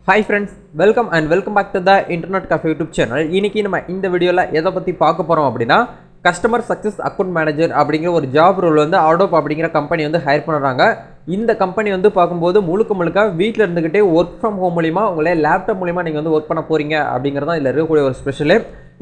Hi friends, welcome back to the Internet Cafe YouTube channel. இன்னைக்கு நம்ம இந்த வீடியோல எதை பத்தி பார்க்க போறோம் அப்படினா கஸ்டமர் சக்சஸ் அக்கவுண்ட் மேனேஜர் அப்படிங்கிற ஒரு ஜாப் ரோல் வந்து Adobe அப்படிங்கிற கம்பெனி வந்து ஹையர் பண்றாங்க. இந்த கம்பெனி வந்து பாக்கும்போது முழுக்க வீட்ல இருந்துகிட்டே வொர்க் ஃப்ரம் ஹோம் மூலமா உங்களே லேப்டாப் மூலமா நீங்க வந்து வொர்க் பண்ண போறீங்க அப்படிங்கறது தான் இதுல இருக்கக்கூடிய ஒரு ஸ்பெஷல்.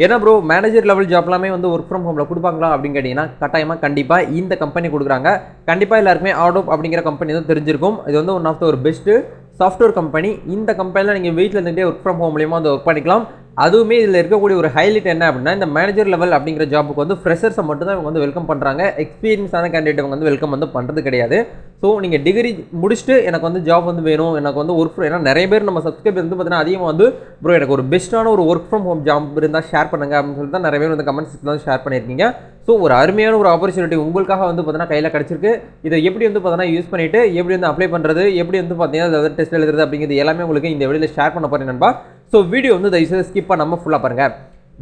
ஏன்னா ப்ரோ மேனேஜர் லெவல் ஜாப்லாமே வந்து வொர்க் ஃப்ரம் ஹோம்ல கொடுப்பாங்களா அப்படின்னு கேட்டீங்கன்னா கட்டாயமா கண்டிப்பா இந்த கம்பெனி கொடுக்குறாங்க. கண்டிப்பா எல்லாருக்குமே Adobe அப்படிங்கிற கம்பெனி வந்து தெரிஞ்சிருக்கும். இது வந்து ஒன் ஆஃப் த ஒரு பெஸ்ட் சாஃப்ட்வேர் கம்பெனி. இந்த கம்பெனியில் நீங்கள் வீட்டில் இருந்துகிட்டே ஒர்க் ஃப்ரம் ஹோம் மூலியமாக வந்து ஒர்க் பண்ணிக்கலாம். அதுவுமே இதில் இருக்கக்கூடிய ஒரு ஹைலைட் என்ன அப்படின்னா இந்த மேனேஜர் லெவல் அப்படிங்கிற ஜாப்புக்கு வந்து ஃப்ரெஷர்ஸை மட்டும் தான் இவங்க வந்து வெல்கம் பண்ணுறாங்க. எக்ஸ்பீரியன்ஸான கேண்டிடேட் இவங்க வந்து வெல்கம் வந்து பண்ணுறது கிடையாது. ஸோ நீங்கள் டிகிரி முடிச்சுட்டு எனக்கு வந்து ஜாப் வந்து வேணும், எனக்கு வந்து ஒர்க் ஏன்னா நிறைய பேர் நம்ம சப்ஸ்கிரைபர் வந்து பார்த்தீங்கன்னா அதிகமாக வந்து ப்ரோ எனக்கு ஒரு பெஸ்ட்டான ஒரு ஒர்க் ஃப்ரம் ஹோம் ஜாப் இருந்தால் ஷேர் பண்ணுங்க அப்படின்னு சொல்லிட்டு தான் நிறைய பேர் வந்து கமெண்ட்ஸ் வந்து ஷேர் பண்ணியிருக்கீங்க. ஸோ ஒரு அருமையான ஒரு ஆப்பர்ச்சுனிட்டி உங்களுக்காக வந்து பார்த்தீங்கன்னா கையில் கிடச்சிருக்கு. இதை எப்படி வந்து பார்த்தீங்கன்னா யூஸ் பண்ணிவிட்டு எப்படி வந்து அப்ளை பண்ணுறது, எப்படி வந்து பார்த்தீங்கன்னா டெஸ்ட் எழுதுறது அப்படிங்கிறது எல்லாமே உங்களுக்கு இந்த வீடியோவில் ஷேர் பண்ண போகிறேன் நண்பா. ஸோ வீடியோ வந்து தயவுசெய்து ஸ்கிப் பண்ணாமல் ஃபுல்லாக பாருங்கள்.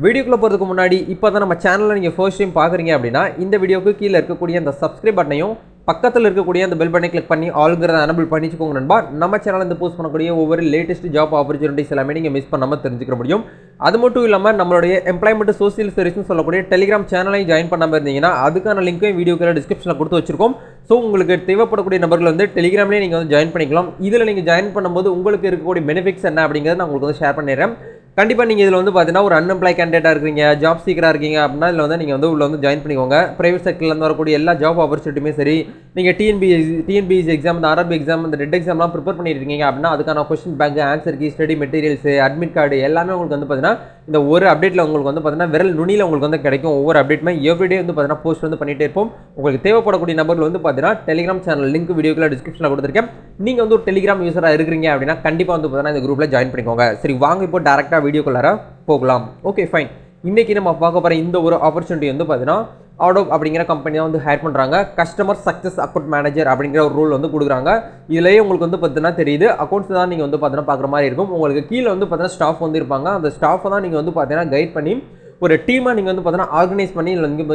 வீடியோக்குள்ளே போகிறதுக்கு முன்னாடி இப்போ தான் நம்ம சேனலில் நீங்கள் ஃபர்ஸ்ட் டைம் பார்க்குறீங்க அப்படின்னா இந்த வீடியோக்கு கீழே இருக்கக்கூடிய அந்த சப்ஸ்கிரைப் பட்டனையும் பக்கத்தில் இருக்கக்கூடிய அந்த பெல் பட்டனை கிளிக் பண்ணி ஆல்ங்கிறத எனபிள் பண்ணிச்சுக்கோங்க நண்பா. நம்ம சேனலில் இந்த போஸ்ட் பண்ணக்கூடிய ஒவ்வொரு லேட்டஸ்ட் ஜாப் ஆப்பர்ச்சுனிட்டிஸ் எல்லாமே நீங்கள் மிஸ் பண்ணாமல் தெரிஞ்சுக்க முடியும். அது மட்டும் இல்லாமல் நம்மளுடைய எம்ப்ளாய்மெண்ட் சோசியல் சர்வீஸ்னு சொல்லக்கூடிய டெலிகிராம் சேனலையும் ஜாயின் பண்ணாமல் இருந்தீங்கன்னா அதுக்கான லிங்க்கையும் வீடியோக்கு டிஸ்கிரிப்ஷனில் கொடுத்து வச்சிருக்கோம். ஸோ உங்களுக்கு தேவைப்படக்கூடிய நபர்கள் வந்து டெலிகிராம்லேயே நீங்கள் வந்து ஜாயின் பண்ணிக்கலாம். இதில் நீங்கள் ஜாயின் பண்ணும்போது உங்களுக்கு இருக்கக்கூடிய பெனிஃபிட்ஸ் என்ன அப்படிங்கிறத நான் உங்களுக்கு வந்து ஷேர் பண்ணிடுறேன். கண்டிப்பாக நீங்கள் இதில் வந்து பார்த்தீங்கன்னா ஒரு அன்எம்ப்ளாய் கேண்டிடேட்டாக இருக்கீங்க, ஜாப் சீக்கராக இருக்கீங்க அப்படின்னா இதில் வந்து நீங்கள் வந்து உள்ள வந்து ஜாயின் பண்ணிக்கோங்க. ப்ரைவேட் செக்டர்லேருந்து வரக்கூடிய எல்லா ஜாப் ஆப்பர்ச்சுனிட்டியுமே சரி, நீங்கள் டிஎன்பிஎஸ்சி எக்ஸாம், இந்த ஆர்ஆர்பி எக்ஸாம், இந்த ரெட் எக்ஸாம்லாம் ப்ரிப்பேர் பண்ணிட்டு இருக்கீங்க அப்படின்னா அதுக்கான question bank, answer key, study materials, admit card எல்லாமே உங்களுக்கு வந்து பார்த்தீங்கன்னா இந்த ஒரு அப்டேட்டில் உங்களுக்கு வந்து பார்த்தீங்கன்னா விரல் நுனியில் உங்களுக்கு வந்து கிடைக்கும். ஒவ்வொரு அப்டேட்டுமே எவ்ரிடே வந்து பார்த்தீங்கன்னா போஸ்ட் வந்து பண்ணிகிட்டே இருப்போம். உங்களுக்கு தேவைப்படக்கூடிய நபர்கள் வந்து பார்த்தீங்கன்னா டெலிகிராம் சேனல் லிங்க் வீடியோக்குள்ள டிஸ்கிரிப்ஷனில் கொடுத்துருக்கேன். நீங்கள் வந்து ஒரு டெலிகிராம் யூஸராக இருக்கிறீங்க அப்படின்னா கண்டிப்பாக வந்து பார்த்தீங்கன்னா இந்த குரூப்பில் ஜாயின் பண்ணிக்கோங்க. சரி வாங்க இப்போ டேரெக்டாக வீடியோக்குள்ளார போகலாம். Okay fine. இன்றைக்கி நம்ம பார்க்க போகிற இந்த ஒரு ஆப்பர்ச்சுனிட்டி வந்து பார்த்தீங்கன்னா Adobe அப்படிங்கிற கம்பெனி தான் வந்து ஹையர் பண்ணுறாங்க. கஸ்டமர் சக்ஸஸ் அக்கவுண்ட் மேனேஜர் அப்படிங்கிற ஒரு ரோல் வந்து கொடுக்குறாங்க. இதுலேயே உங்களுக்கு வந்து பார்த்தீங்கன்னா தெரியுது அக்கௌண்ட்ஸ் தான் நீங்கள் வந்து பார்த்தீங்கன்னா பார்க்குற மாதிரி இருக்கும். உங்களுக்கு கீழே வந்து பார்த்தீங்கன்னா ஸ்டாஃப் வந்து இருப்பாங்க. அந்த ஸ்டாஃபை தான் நீங்கள் வந்து பார்த்தீங்கன்னா கைட் பண்ணி ஒரு டீமாக நீங்கள் வந்து பார்த்தீங்கன்னா ஆர்கனைஸ் பண்ணி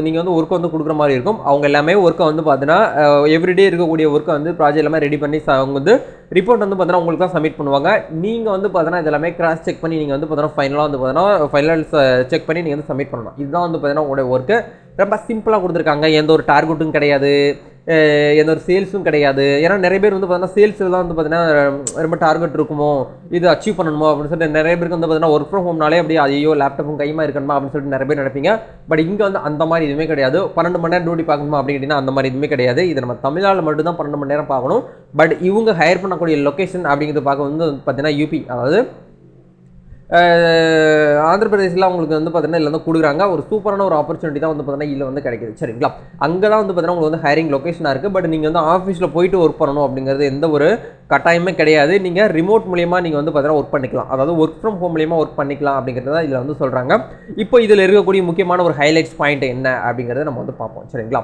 நீங்கள் வந்து ஒர்க்கை வந்து கொடுக்குற மாதிரி இருக்கும். அவங்க எல்லாமே ஒர்க்கை வந்து பார்த்தீங்கன்னா எவ்ரிடே இருக்கக்கூடிய ஒர்க்கை வந்து ப்ராஜெக்ட் எல்லாமே ரெடி பண்ணி அவங்க வந்து ரிப்போர்ட் வந்து பார்த்தீங்கன்னா உங்களுக்கு தான் சப்மிட் பண்ணுவாங்க. நீங்கள் வந்து பார்த்தீங்கன்னா இதெல்லாமே கிராஸ் செக் பண்ணி நீங்கள் வந்து பார்த்தீங்கன்னா ஃபைனலாக வந்து பார்த்தீங்கன்னா ஃபைனல் செக் பண்ணி நீங்கள் வந்து சப்மிட் பண்ணணும். இதுதான் வந்து பார்த்தீங்கன்னா உங்களுடைய ஒர்க்கு ரொம்ப சிம்பிளாக கொடுத்துருக்காங்க. எந்த ஒரு டார்கெட்டும் கிடையாது, எந்த ஒரு சேல்ஸும் கிடையாது. ஏன்னா நிறைய பேர் வந்து பார்த்தீங்கன்னா சேல்ஸில் தான் வந்து பார்த்தீங்கன்னா ரொம்ப டார்கெட் இருக்குமோ, இது அச்சீவ் பண்ணணுமோ அப்படின்னு சொல்லிட்டு நிறைய பேருக்கு வந்து பார்த்தீங்கன்னா ஒர்க் ஃப்ரம் ஹோம்னாலே அப்படியே ஐயோ லேப்டாப்பும் கைமா இருக்கணுமா அப்படின்னு சொல்லிட்டு நிறைய பேர் நினைப்பீங்க. பட் இங்கே வந்து அந்த மாதிரி எதுவுமே கிடையாது. 12 மணி நேரம் டியூட்டி பார்க்கணுமா அப்படின்னா அந்த மாதிரி எதுவுமே கிடையாது. இது நம்ம தமிழ்நாட்டில் மட்டும் தான் 12 மணி நேரம் பார்க்கணும். பட் இவங்க ஹையர் பண்ணக்கூடிய லொக்கேஷன் அப்படிங்கிறது பார்க்க வந்து பார்த்தீங்கன்னா யூபி, அதாவது ஆந்திர பிரதேசில் உங்களுக்கு வந்து பார்த்தீங்கன்னா இதில் வந்து கொடுக்குறாங்க. ஒரு சூப்பரான ஒரு ஆப்பர்ச்சுனிட்டி தான் வந்து பார்த்தீங்கன்னா இதில் வந்து கிடைக்குது. சரிங்களா, அங்கே தான் வந்து பார்த்தீங்கன்னா உங்களுக்கு வந்து ஹையரிங் லொக்கேஷனாக இருக்குது. பட் நீங்கள் வந்து ஆஃபீஸில் போயிட்டு ஒர்க் பண்ணணும் அப்படிங்கிறது எந்த ஒரு கட்டாயமே கிடையாது. நீங்கள் ரிமோட் மூலியமாக நீங்கள் வந்து பார்த்தீங்கன்னா ஒர்க் பண்ணிக்கலாம். அதாவது ஒர்க் ஃப்ரம் ஹோம் மூலியமாக ஒர்க் பண்ணிக்கலாம் அப்படிங்கிறது தான் இதில் வந்து சொல்கிறாங்க. இப்போ இதில் இருக்கக்கூடிய முக்கியமான ஒரு ஹைலைட்ஸ் பாயிண்ட் என்ன அப்படிங்கிறத நம்ம வந்து பார்ப்போம். சரிங்களா,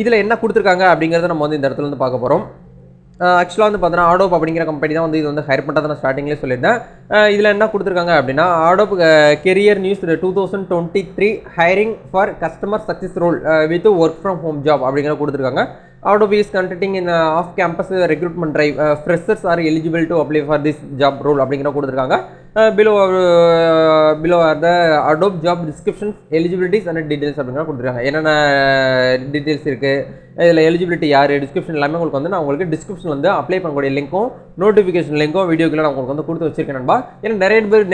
இதில் என்ன கொடுத்துருக்காங்க அப்படிங்கிறத நம்ம வந்து இந்த இடத்துல வந்து பார்க்க போகிறோம். ஆக்சுவலாக வந்து பார்த்தீங்கன்னா Adobe அப்படிங்கிற கம்பெனி தான் வந்து இது வந்து ஹையர் பண்ணுறதை நான் ஸ்டார்டிங்லேயே சொல்லியிருந்தேன். இதில் என்ன கொடுத்துருக்காங்க அப்படின்னா Adobe career news 2023 hiring for customer success role with work from home job அப்படிங்கிற கொடுத்துருக்காங்க. Adobe is conducting in off-campus recruitment drive. Freshers are eligible to apply for this job role அப்படிங்கிற கொடுத்துருக்காங்க. below are the Adobe job descriptions, eligibilities and details அப்படிங்கிற கொடுத்துருக்காங்க. என்னென்ன details இருக்குது, இதில் eligibility யார், டிஸ்கிரிப்ஷன் எல்லாமே உங்களுக்கு வந்து நான் உங்களுக்கு டிஸ்கிரிப்ஷன் வந்து அப்ளை பண்ணக்கூடிய லிங்க்கும் நோட்டிஃபிகேஷன் லிங்க்கும் வீடியோக்குள்ள நான் உங்களுக்கு வந்து கொடுத்து வச்சிருக்கேன் நண்பா. ஏன்னா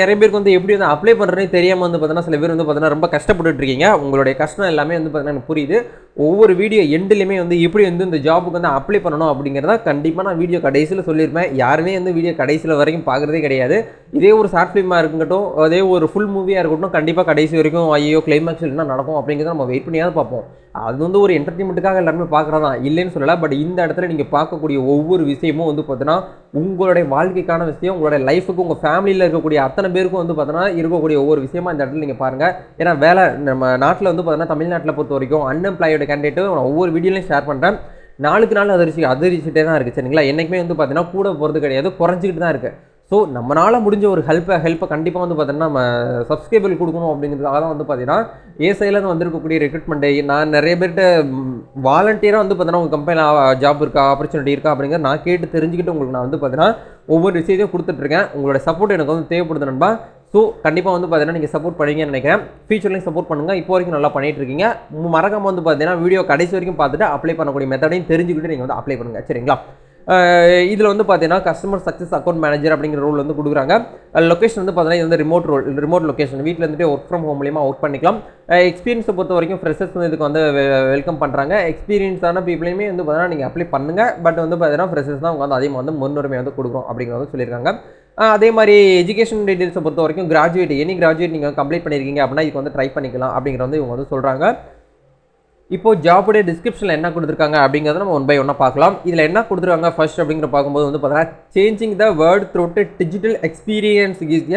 நிறைய பேருக்கு வந்து எப்படி வந்து அப்ளை பண்ணுறதுனே தெரியாமல் வந்து பார்த்தீங்கன்னா சில பேர் வந்து பார்த்தீங்கன்னா ரொம்ப கஷ்டப்பட்டு இருக்கீங்க. உங்களுடைய கஷ்டம் எல்லாமே வந்து பார்த்தீங்கன்னா எனக்கு புரியுது. ஒவ்வொரு வீடியோ எண்டுலையுமே வந்து எப்படி வந்து இந்த ஜாபுக்கு வந்து அப்ளை பண்ணணும் அப்படிங்கிறத கண்டிப்பாக நான் வீடியோ கடைசியில் சொல்லியிருப்பேன். யாருமே வந்து வீடியோ கடைசியில் வரைக்கும் பார்க்குறதே கிடையாது. இதே ஒரு ஷார்ட் ஃபிலிமாக இருக்கட்டும், அதே ஒரு ஃபுல் மூவியாக இருக்கட்டும், கண்டிப்பாக கடைசி வரைக்கும் ஐயோ கிளைமேக்ஸ் என்ன நடக்கும் அப்படிங்கிறத நம்ம வெயிட் பண்ணியாவது பார்ப்போம். அது வந்து ஒரு என்டர்டைன்மெண்ட்டுக்காக எல்லாருமே பார்க்குறதா இல்லைன்னு சொல்லலை. பட் இந்த இடத்துல நீங்கள் பார்க்கக்கூடிய ஒவ்வொரு விஷயமும் வந்து பார்த்தீங்கன்னா உங்களுடைய வாழ்க்கைக்கான விஷயம், உங்களுடைய லைஃபுக்கு, உங்கள் ஃபேமிலியில் இருக்கக்கூடிய அத்தனை பேருக்கும் வந்து பார்த்தீங்கன்னா இருக்கக்கூடிய ஒவ்வொரு விஷயமா இந்த இடத்துல நீங்கள் பாருங்கள். ஏன்னா வேலை நம்ம நாட்டில் வந்து பார்த்தீங்கன்னா தமிழ்நாட்டில் பொறுத்த வரைக்கும் அன்எம்ப்ளாயோட கேண்டிடேட்டு நான் ஒவ்வொரு வீடியோலையும் ஷேர் பண்ணுறேன். நாளுக்கு நாள் அதிர்ச்சிட்டே தான் இருக்குது. சரிங்களா, என்றைக்குமே வந்து பார்த்தீங்கன்னா கூட போகிறது கிடையாது, குறைஞ்சிக்கிட்டு தான் இருக்குது. ஸோ நம்மளால் முடிஞ்ச ஒரு ஹெல்ப்பை கண்டிப்பாக வந்து பார்த்தீங்கன்னா நம்ம சப்ஸ்கிரைபர் கொடுக்கணும் அப்படிங்கிறதுக்காக தான் வந்து பார்த்தீங்கன்னா ஏசைலேருந்து வந்திருக்கக்கூடிய ரெக்ரூட்மெண்ட்டை நான் நிறைய பேர்கிட்ட வாலண்டியராக வந்து பார்த்தீங்கன்னா உங்கள் கம்பெனியில் ஜாப் இருக்கா, ஆப்பர்ச்சுனிட்டி இருக்கா அப்படிங்கிறத நான் கேட்டு தெரிஞ்சுக்கிட்டு உங்களுக்கு நான் வந்து பார்த்தீங்கன்னா ஒவ்வொரு விஷயத்தையும் கொடுத்துட்ருக்கேன். உங்களோட சப்போர்ட் எனக்கு வந்து தேவைப்படுது நண்பா. ஸோ கண்டிப்பாக வந்து பார்த்தீங்கன்னா நீங்கள் சப்போர்ட் பண்ணுவீங்கன்னு நினைக்கிறேன். ஃபியூச்சர்லையும் சப்போர்ட் பண்ணுங்கள். இப்போ வரைக்கும் நல்லா பண்ணிட்டு இருக்கீங்க. மறக்காம வந்து பார்த்தீங்கன்னா வீடியோ கடைசி வரைக்கும் பார்த்துட்டு அப்ளை பண்ணக்கூடிய மெத்தடையும் தெரிஞ்சுக்கிட்டு நீங்கள் வந்து அப்ளை பண்ணுங்கள். சரிங்களா? இதில் வந்து பார்த்தீங்கன்னா கஸ்டமர் சக்ஸஸ் அக்கௌண்ட் மேனேஜர் அப்படிங்கிற ரோல் வந்து கொடுக்குறாங்க. லொக்கேஷன் வந்து பார்த்தீங்கன்னா இது வந்து ரிமோட் லொக்கேஷன். வீட்டில் இருந்துட்டு ஒர்க் ஃப்ரம் ஹோம் மூலியமாக ஒர்க் பண்ணிக்கலாம். எக்ஸ்பீரியன்ஸை பொறுத்த வரைக்கும் ஃப்ரெஷர்ஸ் வந்து இதுக்கு வந்து வெல்கம் பண்ணுறாங்க. எக்ஸ்பீரியன்ஸான பீப்புளையுமே வந்து பார்த்தீங்கன்னா நீங்கள் அப்ளை பண்ணுங்கள். பட் வந்து பார்த்தீங்கன்னா ஃப்ரெஷர்ஸ் தான் அவங்க வந்து அதிகமாக வந்து முன்னுரிமை வந்து கொடுக்குறோம் அப்படிங்கிறத சொல்லியிருக்காங்க. அதே மாதிரி எஜுகேஷன் டீட்டெயில்ஸை பொறுத்த வரைக்கும் எனி கிராஜுவேட் நீங்கள் கம்ப்ளீட் பண்ணியிருக்கீங்க அப்படின்னா இதுக்கு வந்து ட்ரை பண்ணிக்கலாம் அப்படிங்கிற வந்து இவங்க வந்து சொல்கிறாங்க. இப்போ ஜாபுடைய டிஸ்கிரிப்ஷனில் என்ன கொடுத்துருக்காங்க அப்படிங்கிறத நம்ம ஒன் பை ஒன்னாக பார்க்கலாம். இதில் என்ன கொடுத்துருக்காங்க ஃபர்ஸ்ட் அப்படிங்கிற பார்க்கும்போது வந்து பார்த்தீங்கன்னா changing the world through digital experience is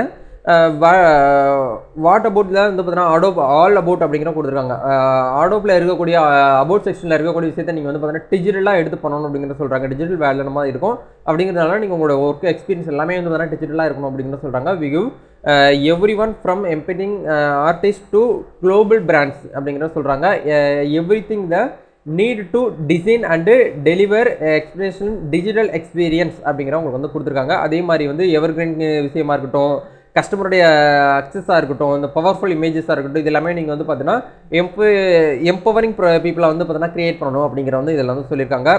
what about தான் வந்து பார்த்தீங்கன்னா அடோப் ஆல் அபவுட் அப்படிங்கிற கொடுத்துருக்காங்க. அடோப்பில் இருக்கக்கூடிய அபவுட் செக்ஷனில் இருக்கக்கூடிய விஷயத்தை நீங்கள் வந்து பார்த்தீங்கன்னா டிஜிட்டலாக எடுத்து பண்ணணும் அப்படிங்கிற சொல்கிறாங்க. டிஜிட்டல் வேலைனமாக இருக்கும் அப்படிங்கிறதுனால நீங்கள் உங்களோட ஒர்க் எக்ஸ்பீரியன்ஸ் எல்லாமே வந்து பார்த்தீங்கன்னா டிஜிட்டலாக இருக்கணும் அப்படிங்கிற சொல்கிறாங்க. We give everyone from embedding artist to global brands அப்படிங்கிற சொல்கிறாங்க. Everything the need to design and deliver expression digital experience அப்படிங்கிற உங்களுக்கு வந்து கொடுத்துருக்காங்க. அதே மாதிரி வந்து எவர்கிரீன் விஷயமா இருக்கட்டும், கஸ்டமருடைய அக்சஸாக இருக்கட்டும், இந்த பவர்ஃபுல் இமேஜஸாக இருக்கட்டும், இது எல்லாமே நீங்கள் வந்து பார்த்தீங்கன்னா எம்பவரிங் பீப்புளை வந்து பார்த்தீங்கன்னா கிரியேட் பண்ணணும் அப்படிங்கிற வந்து இதில் வந்து சொல்லியிருக்காங்க.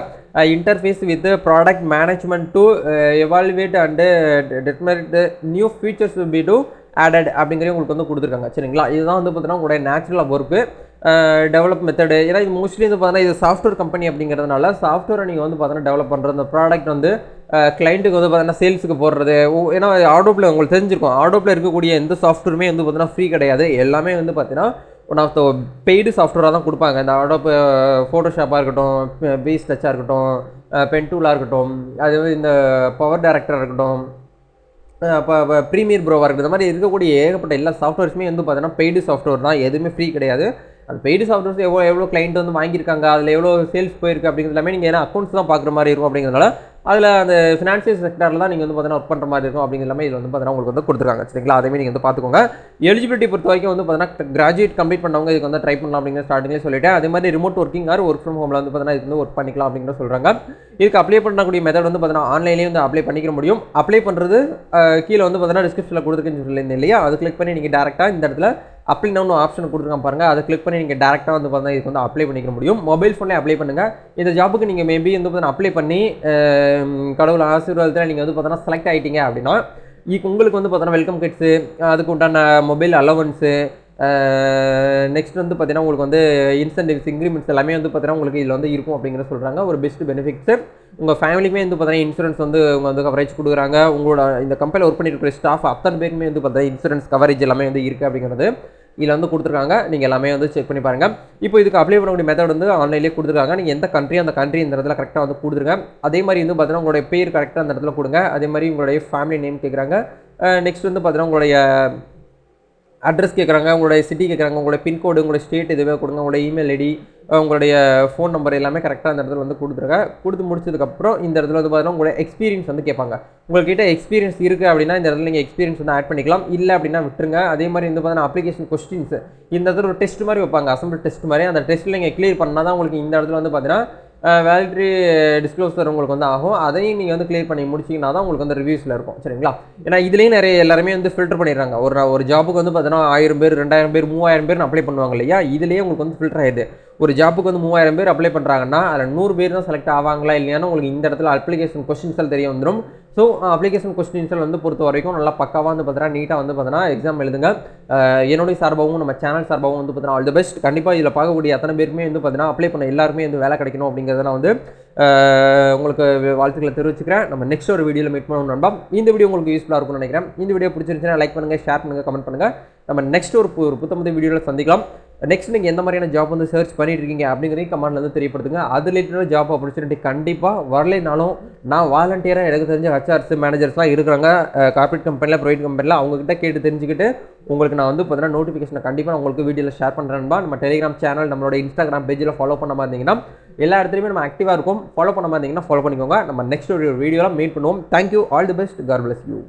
Interface with product management to evaluate and determinate new features be to added அப்படிங்கிற உங்களுக்கு வந்து கொடுத்துருக்காங்க. சரிங்களா? இதுதான் வந்து பார்த்தீங்கன்னா உங்களுடைய நேச்சுரல் ஒர்க்கு டெவலப் மெத்தடு. ஏன்னா இது மோஸ்ட்லி வந்து பார்த்தீங்கன்னா இது சாஃப்ட்வேர் கம்பெனி அப்படிங்கிறதுனால சாஃப்ட்வேரை நீங்கள் வந்து பார்த்தீங்கன்னா டெவலப் பண்ணுறது, அந்த ப்ராடக்ட் வந்து கிளைண்ட்டுக்கு வந்து பார்த்தீங்கன்னா சேல்ஸுக்கு போடுறது. ஏன்னா ஆடோப்பில் உங்களுக்கு தெரிஞ்சிருக்கும், ஆடோப்பில் இருக்கக்கூடிய எந்த சாஃப்ட்வேருமே வந்து பார்த்தீங்கன்னா ஃப்ரீ கிடையாது. எல்லாமே வந்து பார்த்தீங்கன்னா ஒன் ஆஃப் த பெய்டு சாஃப்ட்வேராக தான் கொடுப்பாங்க. இந்த ஆடோப் ஃபோட்டோஷாப்பாக இருக்கட்டும், பேஸ் டச்சாக இருக்கட்டும், பென் டூலாக இருக்கட்டும், அது இந்த பவர் டைரக்டராக இருக்கட்டும், இப்போ ப்ரீமியர் ப்ரோவாக இருக்குது. இந்த மாதிரி இருக்கக்கூடிய ஏகப்பட்ட எல்லா சாஃப்ட்வேர்ஸுமே வந்து பார்த்தீங்கன்னா பெய்டு சாஃப்ட்வேர் தான், எதுவுமே ஃப்ரீ கிடையாது. அந்த பெய்டு சாஃப்ட்வேர்ஸ் எவ்வளோ கிளைண்ட் வந்து வாங்கியிருக்காங்க, அதில் எவ்வளோ சேல்ஸ் போயிருக்கு அப்படிங்கிறது எல்லாமே நீங்கள் ஏன்னா அக்கௌண்ட்ஸ் தான் பார்க்குற மாதிரி இருக்கும். அப்படிங்கிறதுனால அதில் அந்த ஃபினான்ஷியல் செக்டரில் தான் நீங்கள் வந்து பார்த்தீங்கன்னா ஒர்க் பண்ணுற மாதிரி இருக்கும். அப்படிங்கிற எல்லாமே இதில் வந்து பார்த்தீங்கன்னா உங்களுக்கு வந்து கொடுத்துருக்காங்க. சரிங்களா? அதேமாதிரி நீங்கள் வந்து பார்த்துக்கோங்க. எலிஜிபிலிட்டி பொறுத்த வரைக்கும் வந்து பார்த்தீங்கன்னா கிராஜுவேட் கம்ப்ளீட் பண்ணவங்க இதுக்கு வந்து ட்ரை பண்ணலாம் அப்படிங்கிற ஸ்டார்டிங்லேயே சொல்லிட்டேன். அதே மாதிரி remote working or work from ஹோமில் வந்து பார்த்தீங்கன்னா இது வந்து ஒர்க் பண்ணிக்கலாம் அப்படிங்கிற சொல்கிறாங்க. இதுக்கு அப்ளை பண்ணக்கூடிய மெத்தட் வந்து பார்த்தீங்கன்னா ஆன்லைன்லேயே வந்து அப்ளை பண்ணிக்க முடியும். அப்ளை பண்ணுறது கீழே வந்து பார்த்தீங்கன்னா டிஸ்கிரிப்ஷனில் கொடுத்துருக்குன்னு சொல்லியிருந்தேன் இல்லையா? அது கிளிக் பண்ணி நீங்கள் டேரெக்டாக இந்த இடத்துல அப்ளை நவுன்னு ஆப்ஷன் கொடுத்துருக்காங்க பாருங்கள். அதை கிளிக் பண்ணி நீங்கள் டேரெக்டாக வந்து பார்த்தீங்கன்னா இதுக்கு வந்து அப்ளை பண்ணிக்க முடியும். மொபைல் ஃபோன்லேயே அப்ளை பண்ணுங்கள். இந்த ஜாப்புக்கு நீங்கள் மேபி வந்து பார்த்தீங்கன்னா அப்ளை பண்ணி கடவுள் ஆசீர்வாதத்தில் நீங்கள் வந்து பார்த்தீங்கன்னா செலக்ட் ஆகிட்டீங்க அப்படின்னா உங்களுக்கு வந்து பார்த்தீங்கன்னா வெல்கம் கிட்ஸு, அதுக்கு உண்டான மொபைல் அலவன்ஸு, நெக்ஸ்ட் வந்து பார்த்தீங்கன்னா உங்களுக்கு வந்து இன்சென்டிவ்ஸ், இன்க்ரிமெண்ட்ஸ் எல்லாமே வந்து பார்த்தீங்கன்னா உங்களுக்கு இதில் வந்து இருக்கும் அப்படிங்கிற சொல்கிறாங்க. ஒரு பெஸ்ட் பெனிஃபிட்ஸு உங்கள் ஃபேமிலிக்குமே வந்து பார்த்தீங்கன்னா இன்சூரன்ஸ் வந்து உங்கள் வந்து கவரேஜ் கொடுக்குறாங்க. உங்களோட இந்த கம்பெனியில் ஒர்க் பண்ணிட்டு இருக்கிற ஸ்டாஃப் அத்தனை பேருமே வந்து பார்த்தீங்கன்னா இன்சூரன்ஸ் கவரேஜ் எல்லாமே வந்து இருக்குது அப்படிங்கிறது இதில் வந்து கொடுத்துருக்காங்க. நீங்கள் எல்லாமே வந்து செக் பண்ணி பாருங்கள். இப்போ இதுக்கு அப்ளை பண்ணக்கூடிய மெத்தட் வந்து ஆன்லைன்லேயே கொடுத்துருக்காங்க. நீங்கள் எந்த கண்ட்ரி அந்த கண்ட்ரி இந்த இடத்துல கரெக்டாக வந்து கொடுத்துருங்க. அதே மாதிரி வந்து பார்த்தீங்கன்னா உங்களுடைய பேர் கரெக்டாக அந்த இடத்துல கொடுங்க. அதே மாதிரி உங்களுடைய ஃபேமிலி நேம் கேட்குறாங்க. நெக்ஸ்ட் வந்து பார்த்தீங்கன்னா உங்களுடைய அட்ரஸ் கேட்குறாங்க, உங்களுடைய சிட்டி கேட்குறாங்க, உங்களுடைய பின்கோடு, உங்களுடைய ஸ்டேட் எதுவே கொடுங்க, உங்களுடைய இமெயில் ஐடி, உங்களுடைய ஃபோன் நம்பர் எல்லாமே கரெக்டாக அந்த இடத்துல வந்து கொடுத்துருங்க. கொடுத்து முடிச்சதுக்கப்புறம் இந்த இடத்துல வந்து பார்த்தீங்கன்னா உங்களுடைய எக்ஸ்பீரியன்ஸ் வந்து கேட்பாங்க. உங்கள்கிட்ட எக்ஸ்பீரியன்ஸ் இருக்குது அப்படின்னா இந்த இடத்துல நீங்கள் எக்ஸ்பீரியன்ஸ் வந்து ஆட் பண்ணிக்கலாம். இல்லை அப்படின்னா விட்டுருங்க. அதே மாதிரி வந்து பார்த்தீங்கன்னா அப்ளிகேஷன் கொஸ்டின்ஸ் இந்த இடத்துல ஒரு டெஸ்ட் மாதிரி வைப்பாங்க, அசம்பிள் டெஸ்ட் மாதிரி. அந்த டெஸ்ட்டில் நீங்கள் கிளியர் பண்ணால் தான் உங்களுக்கு இந்த இடத்துல வந்து பார்த்தீங்கன்னா வேலிட்ரி டிஸ்க்ளோசர் உங்களுக்கு வந்து ஆகும். அதையும் நீங்கள் வந்து கிளியர் பண்ணி முடிச்சிங்கன்னா தான் உங்களுக்கு வந்து ரிவ்யூஸில் இருக்கும். சரிங்களா? ஏன்னா இதுலேயும் நிறைய எல்லாருமே வந்து ஃபில்டர் பண்ணிடுறாங்க. ஒரு ஜாப்புக்கு வந்து பார்த்தீங்கன்னா 1000 பேர், 2000 பேர், 3000 பேர் அப்ளை பண்ணுவாங்க இல்லையா? இதுலேயே உங்களுக்கு வந்து ஃபில்டர் ஆகிடுது. ஒரு ஜாப்புக்கு வந்து 3000 பேர் அப்ளை பண்ணுறாங்கன்னா அதில் 100 பேர் தான் செலக்ட் ஆவாங்களா இல்லையான்னு உங்களுக்கு இந்த இடத்துல அப்ளிகேஷன் கொஸ்டின்ஸால் தெரிய வந்துடும். ஸோ அப்ளிகேஷன் கொஸ்டின்ஸில் வந்து பொறுத்த வரைக்கும் நல்லா பக்காவாக வந்து பார்த்தீங்கன்னா நீட்டாக வந்து பார்த்தீங்கன்னா எக்ஸாம் எழுதுங்க. என்னுடைய சார்பாகவும் நம்ம சேனல் சார்பாகவும் வந்து பார்த்தீங்கன்னா ஆல் தி பெஸ்ட். கண்டிப்பாக இதில் பார்க்கக்கூடிய அத்தனை பேருமே வந்து பார்த்தீங்கன்னா அப்ளை பண்ண எல்லாருமே வந்து வேலை கிடைக்கணும் அப்படிங்கிறத நான் வந்து உங்களுக்கு வாழ்த்துக்களை தெரிவிச்சுக்கிறேன். நம்ம நெக்ஸ்ட் ஒரு வீடியோவில் மீட் பண்ணணும் நண்பா. இந்த வீடியோ உங்களுக்கு யூஸ்ஃபுல்லாக இருக்கும்னு நினைக்கிறேன். இந்த வீடியோ பிடிச்சிருந்துச்சுன்னா லைக் பண்ணுங்கள், ஷேர் பண்ணுங்கள், கமெண்ட் பண்ணுங்கள். நம்ம நெக்ஸ்ட் ஒரு புத்தம்புது வீடியோவில் சந்திக்கலாம். நெக்ஸ்ட் நீங்கள் எந்த மாதிரியான ஜாப் வந்து சர்ச் பண்ணிட்டு இருக்கீங்க அப்படிங்கிறதையும் கமெண்ட்ல வந்து தெரியப்படுத்துங்க. அது ரிலேட்டடாக ஜாப் ஆப்பர்ச்சுனிட்டி கண்டிப்பாக வரலைனாலும் நான் வாலண்டியராக எனக்கு தெரிஞ்ச ஹெச்ஆர்ஸ் மேனேஜர்ஸ்லாம் இருக்கிறாங்க கார்பரேட் கம்பெனியில், ப்ரைவேட் கம்பெனியில், அவங்ககிட்ட கேட்டு தெரிஞ்சுக்கிட்டு உங்களுக்கு நான் வந்து பார்த்தீங்கன்னா நோட்டிஃபிகேஷனை கண்டிப்பாக உங்களுக்கு வீடியோவில் ஷேர் பண்ணுறேன்பா. நம்ம டெலிகிராம் சேனல், நம்மளோட இன்ஸ்டாகிராம் பேஜில் ஃபாலோ பண்ண இருந்தீங்கன்னா எல்லா இடத்துலையுமே நம்ம ஆக்டிவாக இருக்கும். ஃபாலோ பண்ண இருந்தீங்கன்னா ஃபாலோ பண்ணிக்கோங்க. நம்ம நெக்ஸ்ட் ஒரு வீடியோவில் மீட் பண்ணுவோம். Thank you, all the best, God bless you.